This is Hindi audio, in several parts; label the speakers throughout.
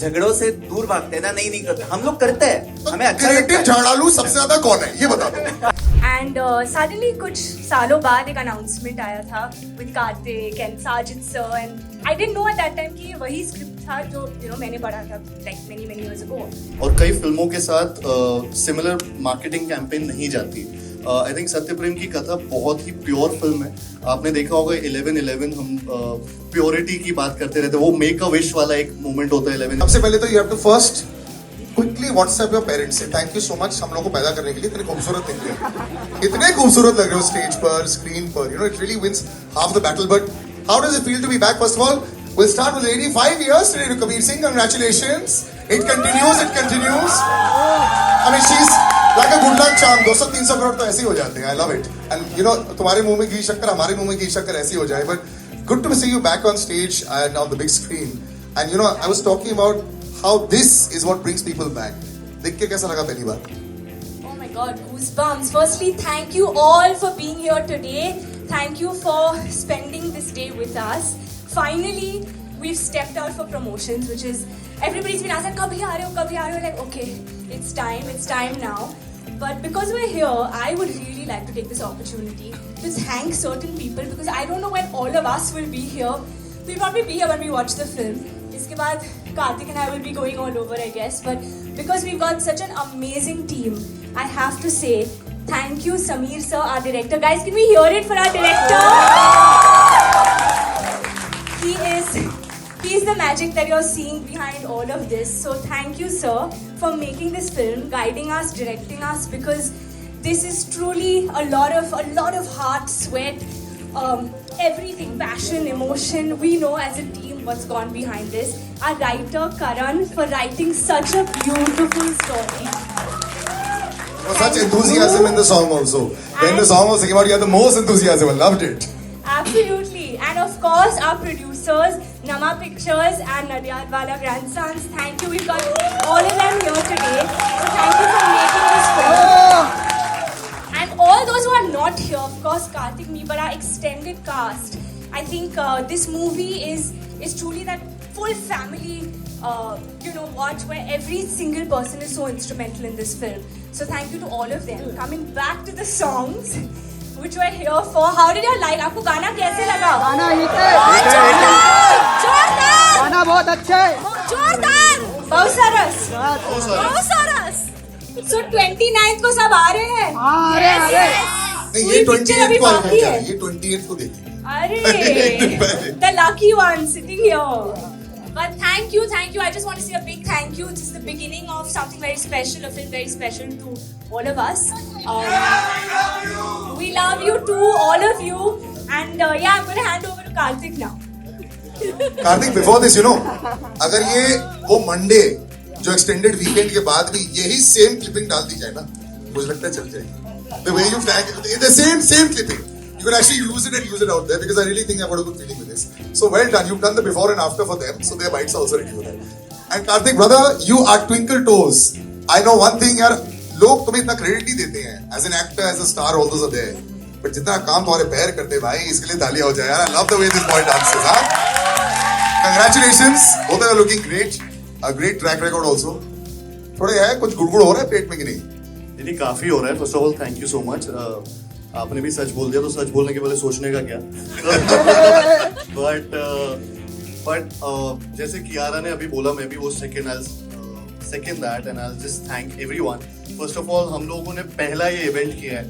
Speaker 1: झगड़ों से दूर भागते हैं ना, नहीं करते, हम लोग करते हैं, हमें अच्छा लगता
Speaker 2: क्रिएटिव
Speaker 1: है।
Speaker 2: झाड़ालू सबसे ज्यादा कौन है ये बता दो।
Speaker 3: एंड सडनली कुछ सालों बाद एक अनाउंसमेंट आया था with Kartik and Sajid sir, and I didn't know at that time कि ये वही स्क्रिप्ट था जो मैंने पढ़ा था लाइक मेनी इयर्स अगो।
Speaker 4: और कई फिल्मों के साथ सिमिलर मार्केटिंग कैंपेन नहीं जाती। आई थिंक सत्य प्रेम की कथा बहुत ही प्योर फिल्म है। आपने देखा होगा 11/11 हम प्योरिटी की बात करते रहते हैं, वो मेक अ विश वाला एक मोमेंट होता है 11।
Speaker 2: सबसे पहले तो you have to first quickly WhatsApp your parents से थैंक यू सो मच हम लोग को पैदा करने के लिए। इतने खूबसूरत दिख रहे हो, इतने खूबसूरत लग रहे हो स्टेज पर, स्क्रीन पर, you know it really wins half the battle. But how does it feel to be back? First of all we'll start with 85 years today to Kabir Singh. Congratulations. It continues. I mean, she's like a good luck charm. 200-300 crore तो ऐसे ही हो जाते हैं. I love it. And you know, तुम्हारे मुंह में घी शक्कर, हमारे मुंह में घी शक्कर ऐसी हो जाए. But good to see you back on stage and on the big screen. And you know, I was talking about how this is what brings people back. देख के कैसा लगा पहली बार?
Speaker 3: Oh my God, goosebumps. Firstly, thank you all for being here today. Thank you for spending this day with us. Finally, we've stepped out for promotions, which is everybody's been asking, "Kabhi aa rahe ho?" Like, okay, it's time now. But because we're here, I would really like to take this opportunity to thank certain people because I don't know when all of us will be here. We'll probably be here when we watch the film. Iske baad, Karthik and I will be going all over, I guess. But because we've got such an amazing team, I have to say thank you, Sameer sir, our director. Guys, can we hear it for our director? He is the magic that you're seeing behind all of this. So thank you, sir, for making this film, guiding us, directing us, because this is truly a lot of heart, sweat, everything, passion, emotion. We know as a team what's gone behind this. Our writer Karan for writing such a beautiful story.
Speaker 2: Such enthusiasm in the song also. When the song was came out, you had the most enthusiasm. I loved it.
Speaker 3: Absolutely. And of course, our producers, Nama Pictures and Nadyadwala Grandsons. Thank you. We've got all of them here today. So thank you for making this film. And all those who are not here, of course, Karthik, me, but our extended cast. I think this movie is truly that full family, watch where every single person is so instrumental in this film. So thank you to all of them. Coming back to the songs, which we're here for. How did you like? आपको गाना कैसे लगा?
Speaker 5: गाना हिट है,
Speaker 3: जोरदार!
Speaker 5: गाना बहुत अच्छा है,
Speaker 3: जोरदार! बहुत सरस! So 29th को सब आ रहे हैं?
Speaker 5: अरे
Speaker 2: नहीं ये 28th को आएगा क्या? ये 28th को देखेंगे।
Speaker 3: अरे the lucky one sitting here. But thank you. I just want to say a big thank you. This is the beginning of something very special, a film very special to all of us. We love you too, all of you. And I'm going to hand over to Karthik now.
Speaker 2: Kartik before this you know अगर ये वो मंडे जो एक्सटेंडेड वीकेंड के बाद भी यही सेम क्लिपिंग डाल दी जाए ना, मुझे लगता है चल जाएगी। The way you tag the same clipping, you can actually use it and use it out there because I really think I've got a good feeling with this. So well done, you've done the before and after for them, so their bites are also ready for that. And Karthik brother, you are twinkle toes. I know one thing यार, लोग तुम्हें इतना क्रेडिट नहीं देते हैं as an actor, as a star, all those are there. But जितना काम तुम्हारे पैर करते हैं भाई, इसके लिए तालियां हो जाए यार। I love the way this boy dances, हाँ? Congratulations, both are looking great. A great track record also. थोड़े है कुछ गुड़गुड़ हो रहा है पेट में कि नहीं?
Speaker 4: नहीं, काफी हो रहा है। First of all thank you so much. आपने भी सच बोल दिया, तो सच बोलने के पहले सोचने का क्या। बट जैसे कियारा ने अभी बोला, मैं भी वो second that and I just thank everyone. First of all हम लोगों ने पहला ये इवेंट किया है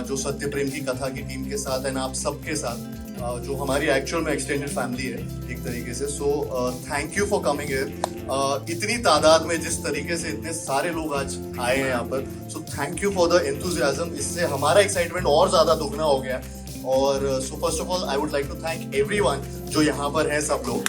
Speaker 4: जो सत्य प्रेम की कथा की टीम के साथ एंड आप सबके साथ, जो हमारी एक्चुअल में एक्सटेंडेड फैमिली है एक तरीके से। सो thank you for coming here. इतनी तादाद में जिस तरीके से इतने सारे लोग आज आए हैं यहाँ पर, so thank you for the enthusiasm. इससे हमारा एक्साइटमेंट और ज्यादा दुगना हो गया। और so first of all I would like to thank everyone जो यहाँ पर है, सब लोग।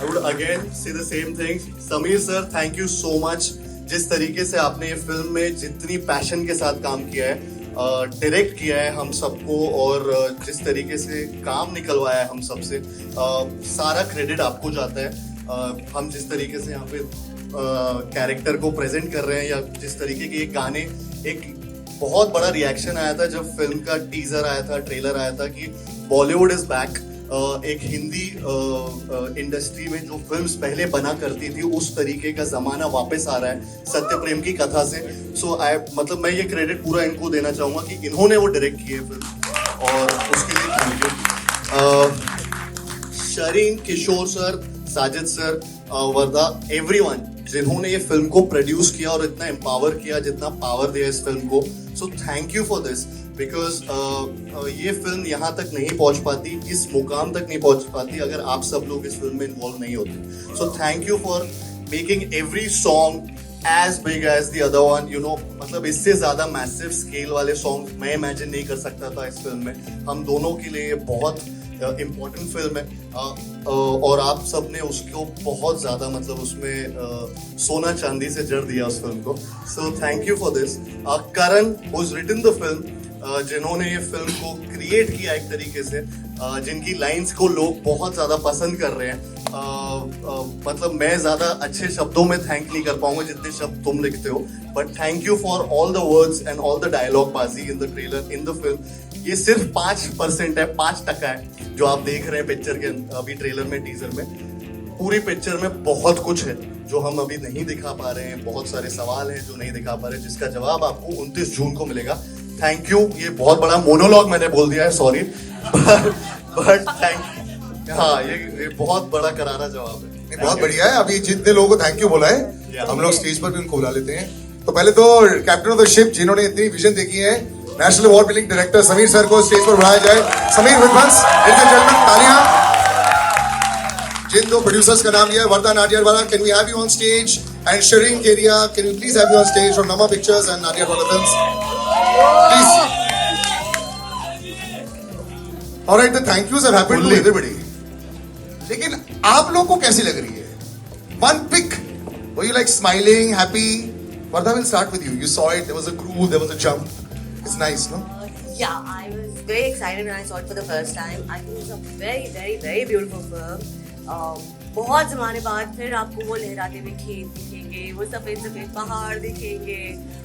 Speaker 4: I would again say the same thing. Sameer sir, thank you so much. जिस तरीके से आपने ये फिल्म में जितनी पैशन के साथ काम किया है, डायरेक्ट किया है हम सबको, और जिस तरीके से काम निकलवाया है हम सबसे, सारा क्रेडिट आपको जाता है। हम जिस तरीके से यहाँ पे कैरेक्टर को प्रेजेंट कर रहे हैं, या जिस तरीके के ये गाने, एक बहुत बड़ा रिएक्शन आया था जब फिल्म का टीजर आया था, ट्रेलर आया था कि बॉलीवुड इज बैक। एक हिंदी इंडस्ट्री में जो फिल्म्स पहले बना करती थी उस तरीके का जमाना वापस आ रहा है सत्य प्रेम की कथा से। सो मतलब मैं ये क्रेडिट पूरा इनको देना चाहूंगा कि इन्होंने वो डायरेक्ट किए फिल्म, और उसके लिए thank you. Shareen, Kishore sir, Sajid sir, Warda, everyone जिन्होंने ये फिल्म को प्रोड्यूस किया और इतना एम्पावर किया, जितना पावर दिया इस फिल्म को। So thank you for this, because ये फिल्म यहाँ तक नहीं पहुंच पाती, इस मुकाम तक नहीं पहुंच पाती अगर आप सब लोग इस फिल्म में इन्वॉल्व नहीं होते। So thank you for making every song as big as the other one, you know, मतलब इससे ज्यादा मैसिव स्केल वाले सॉन्ग मैं इमेजिन नहीं कर सकता था इस फिल्म में। हम दोनों के लिए बहुत इम्पोर्टेंट फिल्म है, और आप सब ने उसको बहुत ज्यादा मतलब उसमें सोना चांदी से जड़ दिया उस फिल्म को। So thank you for this. Karan who's written the film, जिन्होंने ये फिल्म को क्रिएट किया एक तरीके से, जिनकी लाइंस को लोग बहुत ज्यादा पसंद कर रहे हैं। मतलब मैं ज्यादा अच्छे शब्दों में थैंक नहीं कर पाऊंगा जितने शब्द तुम लिखते हो, but thank you for all the words and all the dialogue बाजी in the trailer, in the film. ये सिर्फ 5% है, 5% है जो आप देख रहे हैं पिक्चर के अभी ट्रेलर में, टीजर में। पूरी पिक्चर में बहुत कुछ है जो हम अभी नहीं दिखा पा रहे हैं, बहुत सारे सवाल हैं जो नहीं दिखा पा रहे हैं, जिसका जवाब आपको 29 जून को मिलेगा। Thank you. ये बहुत बड़ा मोनोलॉग मैंने बोल दिया है, सॉरी, बट थैंक, हाँ ये बहुत बड़ा करारा जवाब है।
Speaker 2: बहुत बढ़िया है। अभी जितने लोगों को थैंक यू बोला है, हम लोग स्टेज पर भी उनको बुला लेते हैं। तो पहले तो कैप्टन ऑफ द शिप जिन्होंने इतनी विजन देखी है, national award winning director Sameer sir को स्टेज पर बुलाया जाए। समीर विध्वंस, लेडीज एंड जेंटलमैन, तालियां। जिन दो प्रोड्यूसर्स का नाम लिया है, Warda Nadiadwala, can we have you on stage, and Shareen Kedia, can we please have you on stage from Namah Pictures and Nadiadwala Films, please. Alright, the thank yous have happened to everybody, लेकिन आप लोग को कैसी लग रही है? One pic, were you like smiling, happy? Vardha, we'll start with you. You saw it, there was a groove, there was a jump. It's nice, no?
Speaker 6: Yeah, I was very excited when I saw it for the first time. I think it's a very, very, very beautiful film. बहुत ज़माने बाद फिर आपको वो लहराते हुए खेत दिखेंगे, वो सफ़ेद सफ़ेद पहाड़ दिखेंगे,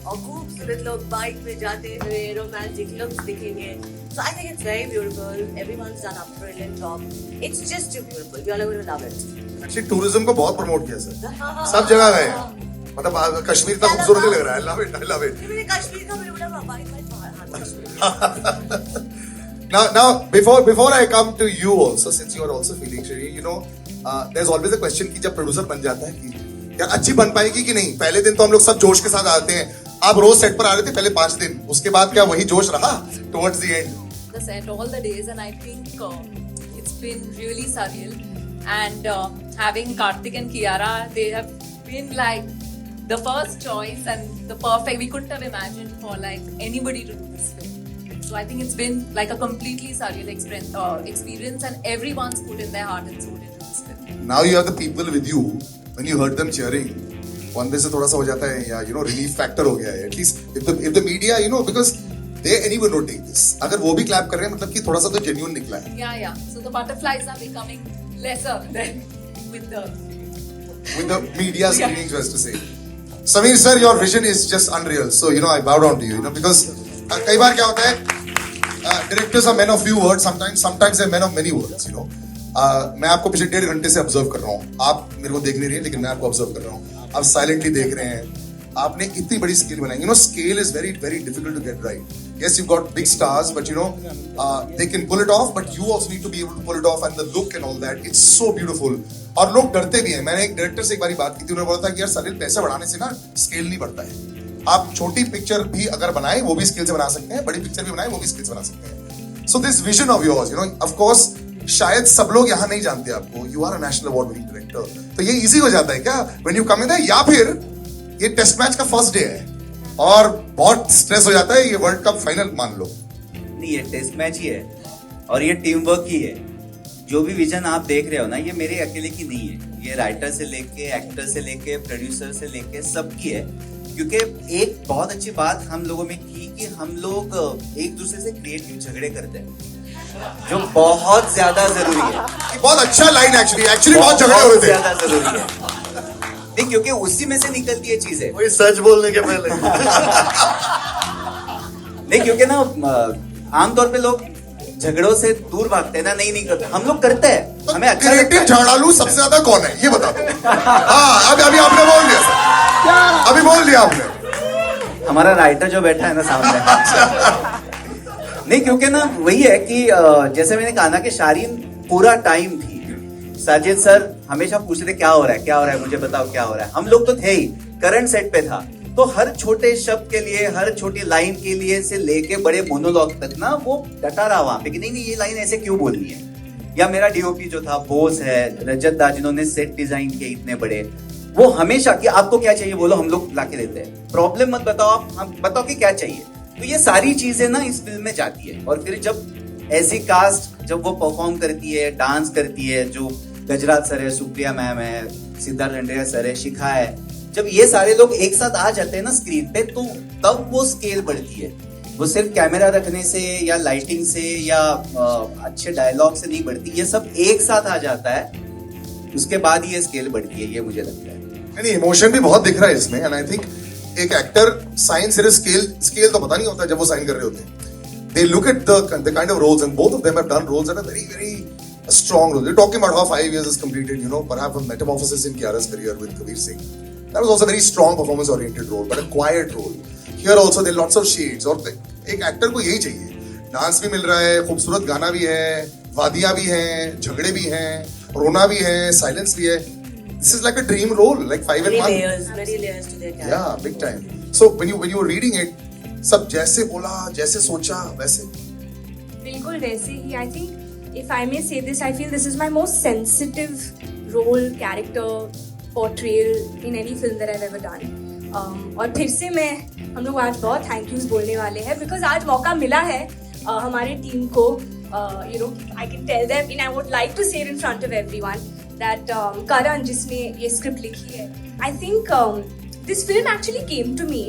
Speaker 6: और खूबसूरत लोग बाइक पे जाते हुए रोमांटिक लुक्स दिखेंगे. So I think it's very beautiful. Everyone's done a brilliant job. It's just too beautiful. You all are going to love it.
Speaker 2: Actually, tourism को बहुत प्रमोट किया सर, सब जगह गए, मतलब कश्मीर का खूबसूरत लग रहा है. Love it, I love it.
Speaker 6: मैंने कश्मीर का मैंने बोला बाइक में पहाड़.
Speaker 2: Now, before I come to you also, since you are also feeling Shri, you know, there's always a question कि जब प्रोड्यूसर बन जाता है कि क्या अच्छी बन पाएगी कि नहीं. पहले दिन तो हम लोग सब जोश के साथ आते हैं. आप रोज सेट पर आ रहे थे पहले 5 दिन, उसके बाद क्या वही जोश रहा towards the end?
Speaker 7: The set all the days, and I think it's been really surreal. And having Karthik and Kiara, they have been like the first choice and the perfect. We couldn't have imagined for like anybody to do this film. So I think it's been like a completely surreal experience, and everyone's put in their heart and soul into this film.
Speaker 2: Now you have the people with you. When you heard them cheering, one से थोड़ा सा हो जाता है या you know relief factor हो गया है. At least if the media, you know, because they anyone would take this. अगर वो भी clap कर रहे हैं मतलब कि थोड़ा सा तो genuine निकला है.
Speaker 7: Yeah. So the butterflies are becoming lesser than with the
Speaker 2: media screenings, was to say. Sameer sir, your vision is just unreal. So you know I bow down to you. You know because कई बार क्या होता है, directors are men of few words. Sometimes they're men of many words. You know. मैं आपको पिछले 1.5 घंटे से ऑब्जर्व कर रहा हूँ. आप मेरे को देख नहीं रही हैं, लेकिन मैं आपको ऑब्जर्व कर रहा हूँ. आप साइलेंटली देख रहे हैं. आपने इतनी बड़ी स्केल बनाई. You know, scale is very, very difficult to get right. Yes, you've got big stars, but you know, they can pull it off. But you also need to be able to pull it off, and the look and all that. It's so beautiful. और लोग डरते भी हैं. मैंने एक डायरेक्टर से एक बारी बात की थी, उन्होंने बोला था कि यार सलील पैसे बढ़ाने से ना स्केल नहीं बढ़ता है. आप छोटी पिक्चर भी अगर बनाए वो भी स्केल से बना सकते हैं, बड़ी पिक्चर भी बनाए वो भी स्केल से बना सकते हैं. So this vision of yours, you know, of course, शायद सब लोग यहाँ नहीं जानते आपको. You are a national award winning director. तो ये इजी हो जाता है क्या when you come in there, या फिर ये टेस्ट मैच का फर्स्ट डे है और बहुत स्ट्रेस हो जाता है ये वर्ल्ड कप फाइनल मान लो?
Speaker 1: नहीं, ये टेस्ट मैच ही है और ये टीम वर्क ही है. जो भी विजन आप देख रहे हो ना, ये मेरे अकेले की नहीं है. ये राइटर से लेके एक्टर से लेके प्रोड्यूसर से लेके सबकी है. क्योंकि एक बहुत अच्छी बात हम लोगों में की कि हम लोग एक दूसरे से क्रिएटिव झगड़े करते हैं, जो बहुत ज्यादा जरूरी है.
Speaker 2: बहुत अच्छा लाइन एक्चुअली बहुत झगड़े हो रहे थे.
Speaker 1: ज्यादा जरूरी है नहीं, क्योंकि उसी में से निकलती है चीजें.
Speaker 4: वही सच बोलने के पहले
Speaker 1: नहीं, क्योंकि ना आमतौर पे लोग झगड़ों से दूर भागते हैं ना, नहीं करते, हम लोग करते हैं, हमें अच्छा लगता
Speaker 2: क्रिएटिव
Speaker 1: है।
Speaker 2: झाड़ालू सबसे ज्यादा कौन है ये बता दो। हाँ अभी आपने बोल दिया, अभी बोल दिया आपने।
Speaker 1: हमारा राइटर जो बैठा है ना सामने। नहीं, क्योंकि ना वही है कि जैसे मैंने कहा ना कि शारीन पूरा टाइम थी, साजिद सर हमेशा पूछते थे क्या हो रहा है, मुझे बताओ क्या हो रहा है। हम लोग तो थे ही, करंट सेट पे था, तो हर छोटे शब्द के लिए, हर छोटी लाइन के लिए से लेके बड़े मोनोलॉग तक ना वो डटा रहा वहां पे कि नहीं ये लाइन ऐसे क्यों बोलनी है। या मेरा डीओपी जो था बोस है, रजत दा जिन्होंने सेट डिजाइन किए इतने बड़े, वो हमेशा कि आपको क्या चाहिए बोलो, हम लोग लाके देते हैं, प्रॉब्लम मत बताओ आप, हम बताओ कि क्या चाहिए। तो ये सारी चीजें ना इस फिल्म में जाती है। और फिर जब ऐसी कास्ट जब वो परफॉर्म करती है, डांस करती है, जो गजराज सर है, सुप्रिया मैम है, सिद्धार्थ लंडेया सर है, शिखा है, जब ये सारे लोग एक साथ आ जाते हैं ना स्क्रीन पे, तो तब वो स्केल बढ़ती है। वो सिर्फ कैमरा रखने से या लाइटिंग से या अच्छे डायलॉग से नहीं बढ़ती, ये सब एक साथ आ जाता है, उसके बाद ये स्केल बढ़ती है, ये मुझे लगता है।
Speaker 2: नहीं, इमोशन भी बहुत दिख रहा है इसमें। एंड आई थिंक एक एक्टर साइन सिर्फ स्केल तो पता नहीं होता जब वो साइन कर रहे होते हैं। They look at the kind of roles and both of them have done roles at a very strong role. You're talking about how 5 years is completed, you know, perhaps a metamorphosis in Kiara's career with Kabir Singh. That was also a very strong performance oriented role, but a quiet role. Here also there are lots of shades. और एक एक्टर को यही चाहिए, डांस भी मिल रहा है, खूबसूरत गाना भी है, वादियां भी हैं, झगड़े भी हैं, रोना भी है, साइलेंस भी है. This is like a dream role, like 5 in 1.
Speaker 6: Many layers to their character.
Speaker 2: Yeah, big time. So when you were reading it, सब जैसे बोला, जैसे सोचा, वैसे.
Speaker 3: बिल्कुल वैसे ही. I think if I may say this, I feel this is my most sensitive role, character, portrayal in any film that I've ever done. और फिर से हम लोग आज बहुत थैंक यूज बोलने वाले हैं, बिकॉज आज मौका मिला है हमारे टीम को, you know, I can tell them and I would like to say it in front of everyone that Karan जिसने ये स्क्रिप्ट लिखी है, I think this film actually came to me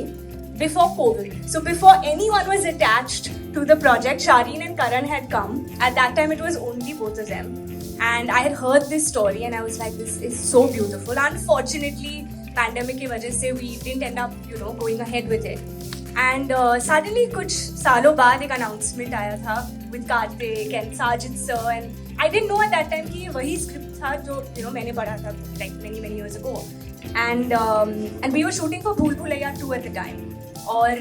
Speaker 3: before COVID. So before anyone was attached to the project, Shareen and Karan had come. At that time, it was only both of them. And I had heard this story and I was like, this is so beautiful. Unfortunately, pandemic की वजह से we didn't end up, you know, going ahead with it. And suddenly कुछ सालों बाद एक announcement आया था with Karthik and Sajid sir, and I didn't know at that time कि ये वही script था जो, you know, मैंने पढ़ा था like many years ago. And we were shooting for Bhool Bhulaiya 2 at the time. और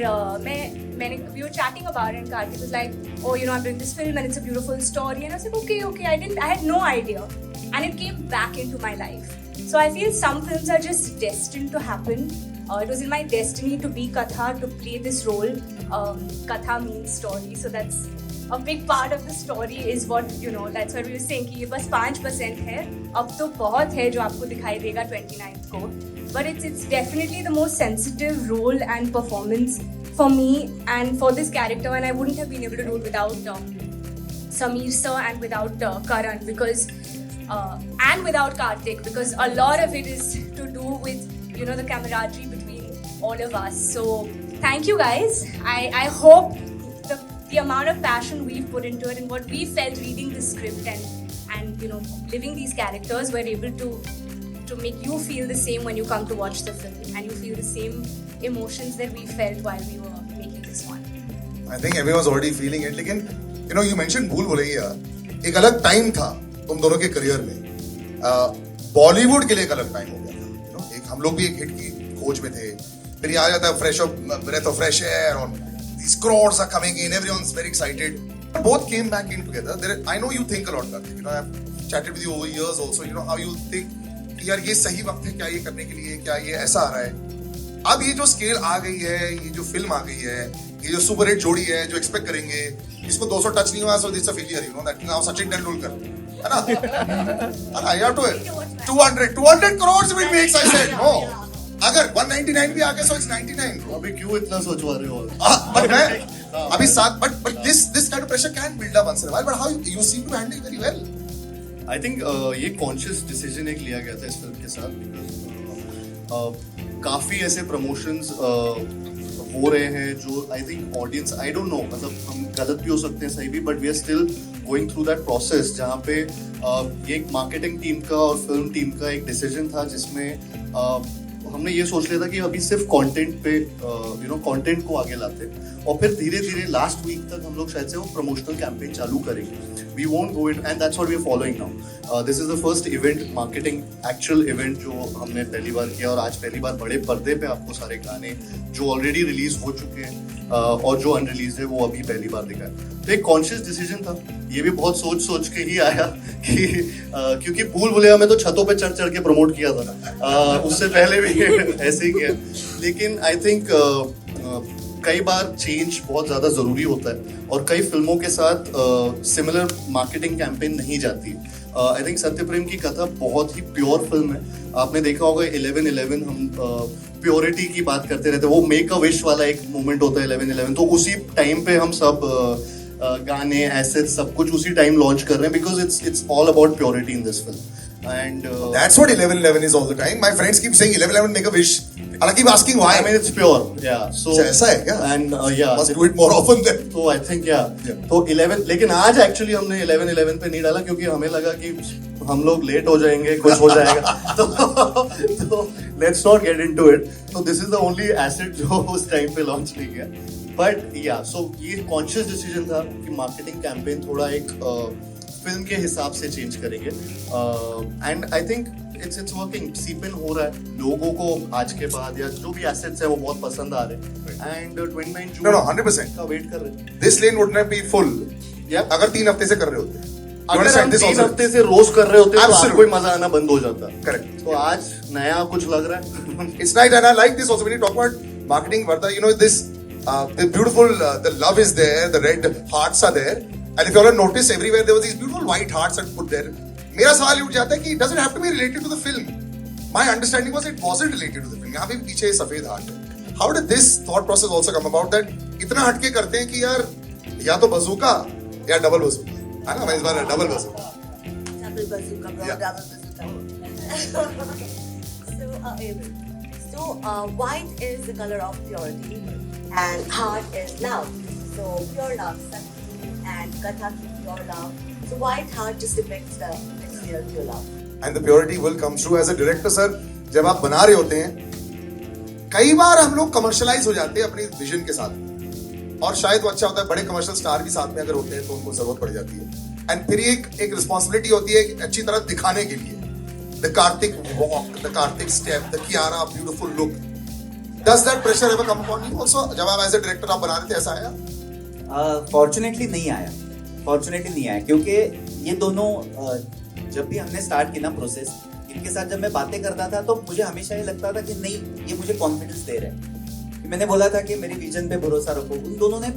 Speaker 3: we were chatting about it and Karthik was like, oh, you know, I'm doing this film and it's a beautiful story. And I was like, okay, I had no idea. And it came back into my life. So I feel some films are just destined to happen. It was in my destiny to be Katha, to play this role. Katha means story. So that's a big part of the story is what, you know, that's what we were saying कि ये बस 5% है, अब तो बहुत है जो आपको दिखाई देगा 29th को. But it's definitely the most sensitive role and performance for me and for this character, and I wouldn't have been able to do it without Sameer sir and without Karan because and without Karthik, because a lot of it is to do with, you know, the camaraderie between all of us. So thank you guys. I hope the amount of passion we've put into it and what we felt reading the script and you know, living these characters, we're able to make you feel the same when you come to watch the film and you feel the same emotions that we felt while we were making this one.
Speaker 2: I think everyone's already feeling it. लेकिन you know, you mentioned भूल भुलैया, एक अलग टाइम था तुम दोनों के करियर में. बॉलीवुड के लिए एक अलग टाइम हो गया था. You know, एक हम लोग भी एक हिट की खोज में थे. फिर ये आ जाता है breath of fresh air and these crores are coming in. Everyone's very excited. Both came back in together. I know you think a lot, Karthik. You know, I've chatted with you over years also. You know how you think यार ये सही वक्त है क्या ये करने के लिए, क्या ये ऐसा आ रहा है. अब ये जो स्केल आ गई है, ये जो फिल्म आ गई है, ये जो सुपर हिट जोड़ी है, जो एक्सपेक्ट करेंगे, इसको 200 टच नहीं हुआ, so this is a failure, you know, that now Sachin Tendulkar, है ना? I have to 200 crores will make, I said, no. अगर 199 भी आ गया, so it's 99.
Speaker 4: अभी क्यों इतना सोचवा रहे हो?
Speaker 2: But मैं अभी साथ, but this kind of pressure can build up once in a while. But how you seem to handle it very well.
Speaker 4: I think ये कॉन्शियस डिसीजन एक लिया गया था इस फिल्म के साथ, बिकॉज काफ़ी ऐसे प्रमोशंस हो रहे हैं जो I think audience, I don't know, मतलब हम गलत भी हो सकते हैं, सही भी, but we are still going through that process जहाँ पे ये एक मार्केटिंग टीम का और फिल्म टीम का एक डिसीजन था जिसमें हमने ये सोच लिया था कि अभी सिर्फ कंटेंट पे कंटेंट को आगे लाते हैं और फिर धीरे धीरे लास्ट वीक तक हम लोग शायद से वो प्रमोशनल कैंपेन चालू करेंगे. We won't go it and that's what we are following now. This is the first event, marketing actual event जो हमने पहली बार किया और आज पहली बार बड़े पर्दे पे आपको सारे गाने जो ऑलरेडी रिलीज हो चुके हैं और जो अनरिलीज है वो अभी पहली बार दिखा है. तो एक कॉन्शियस डिसीजन था, ये भी बहुत सोच के ही आया कि क्योंकि भूल भुलैया में तो छतों पे चढ़ के प्रमोट किया था, उससे पहले भी ऐसे ही किया. लेकिन आई थिंक कई बार चेंज बहुत ज्यादा जरूरी होता है और कई फिल्मों के साथ सिमिलर मार्केटिंग कैंपेन नहीं जाती. आई थिंक सत्यप्रेम की कथा बहुत ही प्योर फिल्म है. आपने देखा होगा 11/11 हम प्योरिटी की बात करते रहते हैं, वो मेक अ विश वाला एक मोमेंट होता है 11/11, तो उसी टाइम पे हम सब गाने एसेट सब कुछ उसी टाइम लॉन्च कर रहे हैं because it's all about purity in this film. And
Speaker 2: That's what 11/11 is all the time. My friends keep saying 11/11 make a wish. And I keep asking why.
Speaker 4: I mean it's pure. Yeah. So
Speaker 2: ऐसा है क्या?
Speaker 4: And yeah.
Speaker 2: Must do it more often then.
Speaker 4: So I think yeah. तो 11 लेकिन आज एक्चुअली हमने 11/11 पे नहीं डाला क्योंकि हमें लगा कि हम लोग लेट हो जाएंगे, कुछ हो जाएगा. तो let's not get into it. So this is the only asset जो उस टाइम पे लॉन्च नहीं किया. But yeah, so ये conscious decision था कि मार्केटिंग कैंपेन थोड़ा एक फिल्म के हिसाब से चेंज करेंगे. And I think it's working. सीपिन हो रहा है, लोगों को आज के बाद या जो भी एसेट्स है वो बहुत पसंद आ रहे हैं एंड 29 जून
Speaker 2: No, 100%
Speaker 4: का वेट कर रहे हैं.
Speaker 2: This lane would not be full.
Speaker 4: Yeah.
Speaker 2: अगर 3 हफ्ते से कर रहे होते. You
Speaker 4: अगर हम
Speaker 2: understand this
Speaker 4: 3
Speaker 2: also?
Speaker 4: हफ्ते से रोज कर रहे होते तो
Speaker 2: Absolutely.
Speaker 4: आपको ही मजा आना बंद हो जाता.
Speaker 2: Correct.
Speaker 4: तो आज नया कुछ लग रहा है.
Speaker 2: It's nice, and I like this also when you talk about marketing, Varda. You know this, the beautiful, the love is there, the red hearts are there, and if you all have noticed, everywhere there was these beautiful white hearts that put there. मेरा सवाल ये उठ जाता है कि it doesn't have to be related to the film. My understanding was it wasn't related to the film. यहाँ पे पीछे सफेद हार्ट है. How did this thought process also come about that इतना हटके करते हैं कि यार या तो बजूका या डबल बजूका, है ना? मैं इस बार double बजूका.
Speaker 6: Double bazooka, bro.
Speaker 2: Yeah.
Speaker 6: Double bazooka. So, white is the color of purity, and heart is love. So, pure love, Sakti and Katha ki pure love. So, white heart just depicts the exterior pure love.
Speaker 2: And the purity will come through as a director, sir. जब आप बना रहे होते हैं, कई बार हम लोग कमर्शलाइज हो जाते हैं अपनी विजन के साथ, और शायद वो अच्छा होता है. बड़े कमर्शियल स्टार भी साथ में अगर होते हैं तो उनको जरूरत पड़ जाती है. एंड फिर एक रिस्पॉन्सिबिलिटी होती है अच्छी तरह दिखाने के लिए. The Kartik walk, the Kartik step, the Kiara beautiful look. Does that pressure ever come upon you also? जब आप एज ए डायरेक्टर आप बना रहे थे, ऐसा आया?
Speaker 1: फॉर्चुनेटली नहीं आया. क्योंकि ये दोनों जब भी हमने स्टार्ट की ना प्रोसेस, इनके साथ जब मैं बातें करता था तो मुझे हमेशा ये लगता था कि नहीं, ये मुझे कॉन्फिडेंस दे रहे हैं. मैंने बोला था कि मेरे विजन पे भरोसा रखो. उन दोनों ने,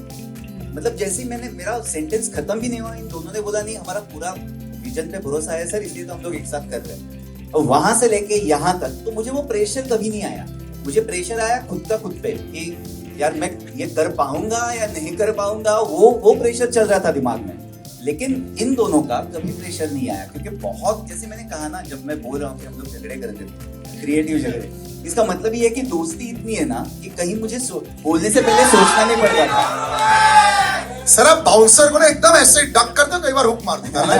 Speaker 1: मतलब जैसे ही मैंने, मेरा सेंटेंस खत्म भी नहीं हुआ, इन दोनों ने बोला नहीं, हमारा पूरा विजन पे भरोसा है सर, इसलिए तो हम लोग एक साथ कर रहे हैं. और वहां से लेके यहाँ तक तो मुझे वो प्रेशर कभी नहीं आया. मुझे प्रेशर आया खुद पे कि यार मैं ये कर पाऊंगा या नहीं कर पाऊंगा, वो प्रेशर चल रहा था दिमाग में. लेकिन इन दोनों का कभी प्रेशर नहीं आया, क्योंकि बहुत, जैसे मैंने कहा ना, जब मैं बोल रहा हूँ कि हम लोग झगड़े करते थे, क्रिएटिव झगड़े, इसका मतलब ये है कि दोस्ती इतनी है ना कि कहीं मुझे बोलने से पहले सोचना नहीं पड़ जाता.
Speaker 2: सर आप बाउंसर को ना एकदम ऐसे डक करते हो, कई बार हुक मार देता है.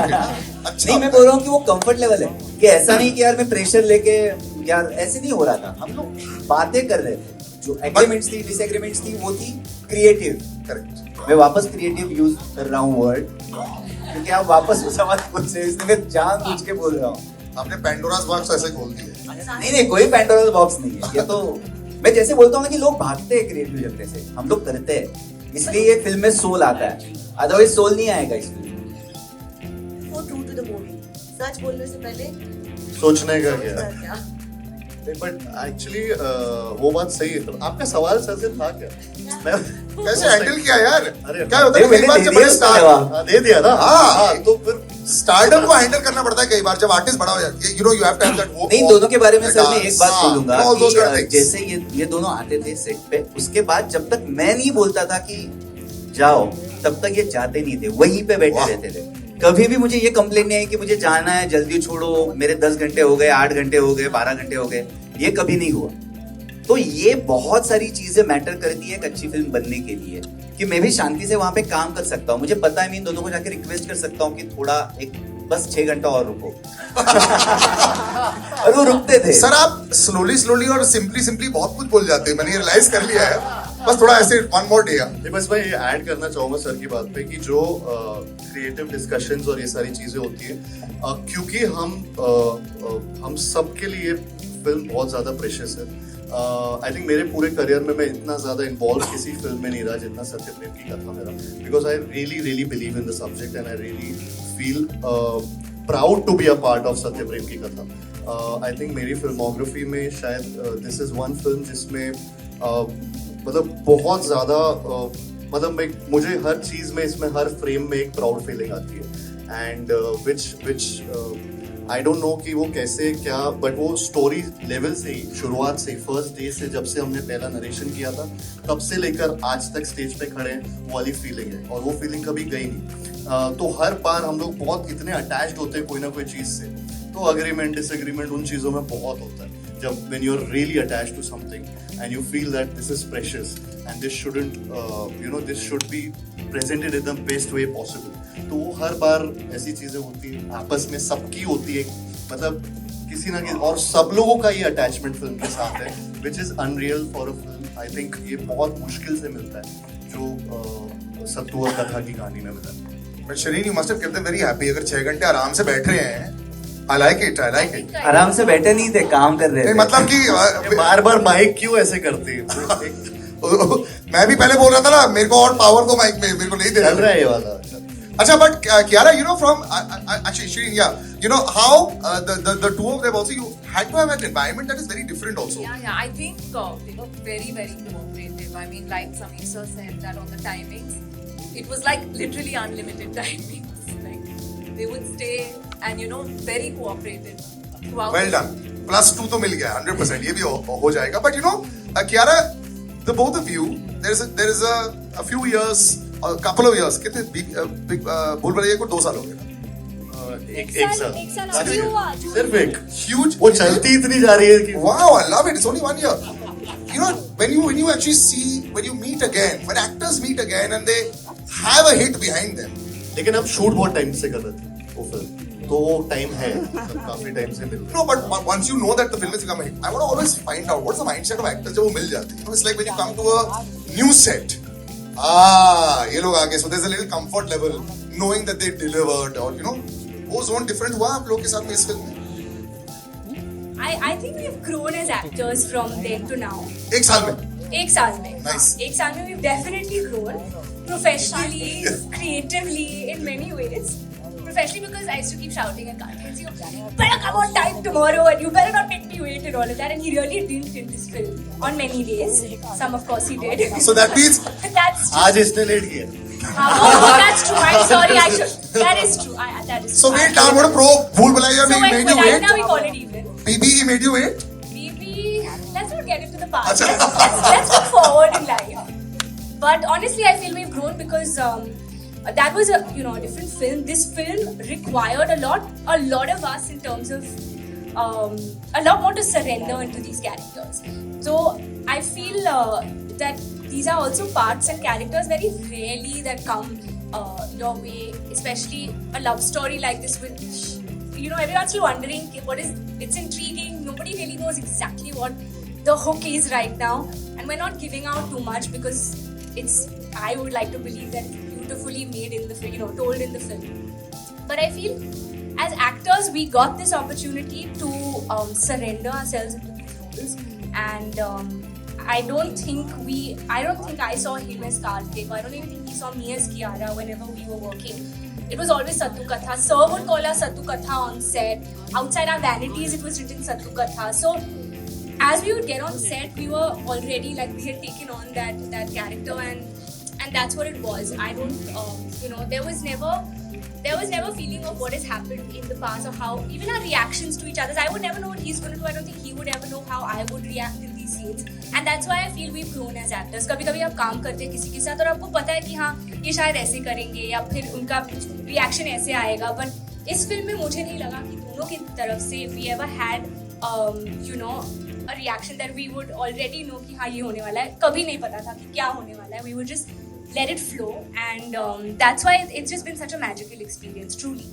Speaker 2: अच्छा,
Speaker 1: नहीं, मैं बोल रहा हूँ कि वो कंफर्ट लेवल है, कि ऐसा नहीं कि यार मैं प्रेशर लेके, यार ऐसे नहीं हो रहा था. हम लोग बातें कर रहे थे, जो एग्रीमेंट्स थी, डिसएग्रीमेंट्स थी, वो थी क्रिएटिव.
Speaker 2: करेक्ट.
Speaker 1: मैं वापस क्रिएटिव यूज कर रहा हूँ वर्ड, क्योंकि आप वापस उस सवाल पूछे, इसलिए मैं जानबूझ के बोल रहा हूँ.
Speaker 2: आपने पैंडोरास बॉक्स ऐसे खोल दिया.
Speaker 1: नहीं, कोई पैंडोरास बॉक्स नहीं है ये. तो मैं जैसे बोलता हूँ ना कि लोग भागते हैं क्रिएटिव जगह से, हम लोग करते हैं, इसलिए ये फिल्म में सोल आता है. अदरवाइज सोल नहीं आएगा इस फिल्म में.
Speaker 6: So true to the movie. सच बोलने से पहले
Speaker 4: सोचने का क्या.
Speaker 6: क्या?
Speaker 4: बट एक्चुअली वो बात सही है. आपका सवाल सर से था क्या?
Speaker 2: कैसे हैंडल किया यार?
Speaker 4: अरे,
Speaker 2: क्या होता है
Speaker 1: मैंने
Speaker 2: कई बार
Speaker 1: दे
Speaker 2: जब
Speaker 1: दिया
Speaker 2: बड़े स्टार,
Speaker 1: जवाब.
Speaker 4: दे दिया ना.
Speaker 2: हाँ.
Speaker 4: तो फिर
Speaker 2: स्टारडम को हैंडल करना पड़ता है कई बार जब आर्टिस्ट बड़ा हो जाता है. You have to have that
Speaker 1: नहीं, दोनों के बारे में सर मैं एक बात बोलूंगा कि जैसे ये दोनों आते थे सेट पे, उसके बाद जब तक मैं नहीं बोलता था कि जाओ, तब तक ये जाते नहीं थे, वहीं पे बैठे रहते थे. कभी भी मुझे ये कंप्लेन नहीं आई कि मुझे जाना है, जल्दी छोड़ो, मेरे 10 घंटे हो गए, 8 घंटे हो गए, 12 घंटे हो गए. ये कभी नहीं हुआ. तो ये बहुत सारी चीजें मैटर करती है एक अच्छी फिल्म बनने के लिए, कि मैं भी शांति से वहां पे काम कर सकता हूँ. मुझे पता है मैं इन दोनों को जाकर रिक्वेस्ट कर सकता हूँ कि थोड़ा एक बस 6 घंटा और रुको। और वो रुकते थे।
Speaker 2: सर आप स्लोली और सिंपली बहुत कुछ बोल जाते हैं, मैंने रियलाइज कर लिया है। बस थोड़ा ऐसे वन मोर डे।
Speaker 4: नहीं, बस मैं ये ऐड करना चाहूंगा सर की बात पे कि जो क्रिएटिव डिस्कशंस और ये सारी चीजें होती है, क्योंकि हम सबके लिए फिल्म बहुत ज्यादा प्रेशियस है। आई थिंक मेरे पूरे करियर में मैं इतना ज्यादा इन्वॉल्व किसी फिल्म में नहीं रहा जितना सत्य प्रेम की कथा मेरा, because I really believe in the subject and I really feel proud to be a part of Satya Prem Ki कथा। आई थिंक मेरी फिल्मोग्राफी में शायद दिस इज वन फिल्म जिसमें मतलब बहुत ज्यादा मुझे हर चीज में, इसमें हर फ्रेम में एक प्राउड फीलिंग आती है। And which I don't no कि वो कैसे क्या, बट वो स्टोरी लेवल से ही, शुरुआत से ही, फर्स्ट डे से, जब से हमने पहला नरेशन किया था तब से लेकर आज तक स्टेज पे खड़े हैं, वो वाली फीलिंग है और वो फीलिंग कभी गई नहीं। तो हर बार हम लोग बहुत इतने अटैच्ड होते हैं कोई ना कोई चीज से, तो अग्रीमेंट डिसएग्रीमेंट उन चीजों में बहुत होता है। जब when you're really attached to something and you feel that this is precious and this shouldn't this should be presented in the best way possible, तो वो हर बार ऐसी चीजें होती है, आपस में सबकी होती है, मतलब किसी ना किसी, और सब लोगों का ये अटैचमेंट फिल्म के साथ है, which is unreal for a film। I think ये बहुत मुश्किल से मिलता है जो सत्तू और कथा की कहानी में मिला है।
Speaker 2: But Shareen, you must have kept them very happy. अगर 6 घंटे आराम से बैठ रहे हैं, I like it।
Speaker 1: आराम से बैठे नहीं थे, काम कर रहे थे।
Speaker 2: मतलब कि
Speaker 4: बार माइक क्यों ऐसे करती है?
Speaker 2: मैं भी पहले बोल रहा था ना, मेरे को और पावर को माइक में मेरे को नहीं दे
Speaker 4: चल रहा है ये वाला।
Speaker 2: अच्छा, but Kiara, from actually Shirin, how the two of them also, you had to have an environment that is very different also.
Speaker 7: Yeah, I think they were very cooperative. I mean, like Sameer sir said that on the timings, it was like literally unlimited timings. Like they would stay and very cooperative throughout.
Speaker 2: Well done. +2 तो मिल गया 100%, ये भी हो जाएगा। But Kiara, the both of you, there is a few years, a couple of years, कितने भूल भुलैया को 2 साल हो गए।
Speaker 4: एक साल
Speaker 3: अभी हुआ।
Speaker 4: सिर्फ एक
Speaker 2: Huge।
Speaker 4: वो चलती इतनी जा रही है कि
Speaker 2: Wow, I love it. It's only 1 year. When you actually see, when you meet again, when actors meet again and they have a hit behind them.
Speaker 4: लेकिन अब शूट बहुत टाइम से कर रहे थे वो फिल्म, तो वो टाइम है, काफी टाइम से मिल रहा है।
Speaker 2: No, but once you know that the film is become a hit, I want to always find out what's the mindset of actors जब वो मिल जाते हैं। It's like when you come to a new set. ये लोग आगे, so there's a little comfort level knowing that they delivered, or वो zone different हुआ आप लोग के साथ में इस फिल्म में?
Speaker 3: I think we've grown as actors from then to now.
Speaker 2: एक साल में?
Speaker 3: एक साल में।
Speaker 2: Nice.
Speaker 3: एक साल में we've definitely grown professionally, creatively, in many ways. Professionally, because I used to keep shouting at Karthik, you better come on time tomorrow and you better not make me wait and all of that. And he really didn't in this film on many days. Some, of course, he did.
Speaker 2: So that means
Speaker 3: That's true.
Speaker 4: आज इसने लेट किया।
Speaker 3: That's true. I'm sorry. That is true. That is true.
Speaker 2: so wait, now what pro भूल Bhulaiyaa
Speaker 3: So
Speaker 2: made you
Speaker 3: right
Speaker 2: wait?
Speaker 3: now we call it even.
Speaker 2: PB made you wait?
Speaker 3: Maybe let's not get into the past.
Speaker 2: Achha.
Speaker 3: Let's look forward in life. But honestly, I feel we've grown because that was a different film. This film required a lot of us in terms of a lot more to surrender into these characters. So I feel that these are also parts and characters very rarely that come your way, especially a love story like this with everyone's still wondering what is. It's intriguing. Nobody really knows exactly what the hook is right now, and we're not giving out too much because I would like to believe that it's beautifully made in the film, told in the film. But I feel as actors we got this opportunity to surrender ourselves into these roles, and I don't think I saw him as Karthik, or I don't even think he saw me as Kiara whenever we were working. It was always Sattu Katha. Sir would call us Sattu Katha on set. Outside our vanities, it was written Sattu Katha. So as we would get on set, we were already like we had taken on that character, and that's what it was. I don't, there was never feeling of what has happened in the past or how even our reactions to each other. I would never know what he's going to do. I don't think he would ever know how I would react in these scenes. And that's why I feel we've grown as actors. कभी-कभी आप काम करते हैं किसी के साथ और आपको पता है कि हाँ ये शायद ऐसे करेंगे या फिर उनका रिएक्शन ऐसे आएगा. But इस फिल्म में मुझे नहीं लगा कि दोनों की तरफ से we ever had a reaction that we would already know कि हाँ ये होने वाला है. कभी नहीं पता था कि क्या होने वाला है. We would just let it flow, and that's why it's just been such a magical experience, truly.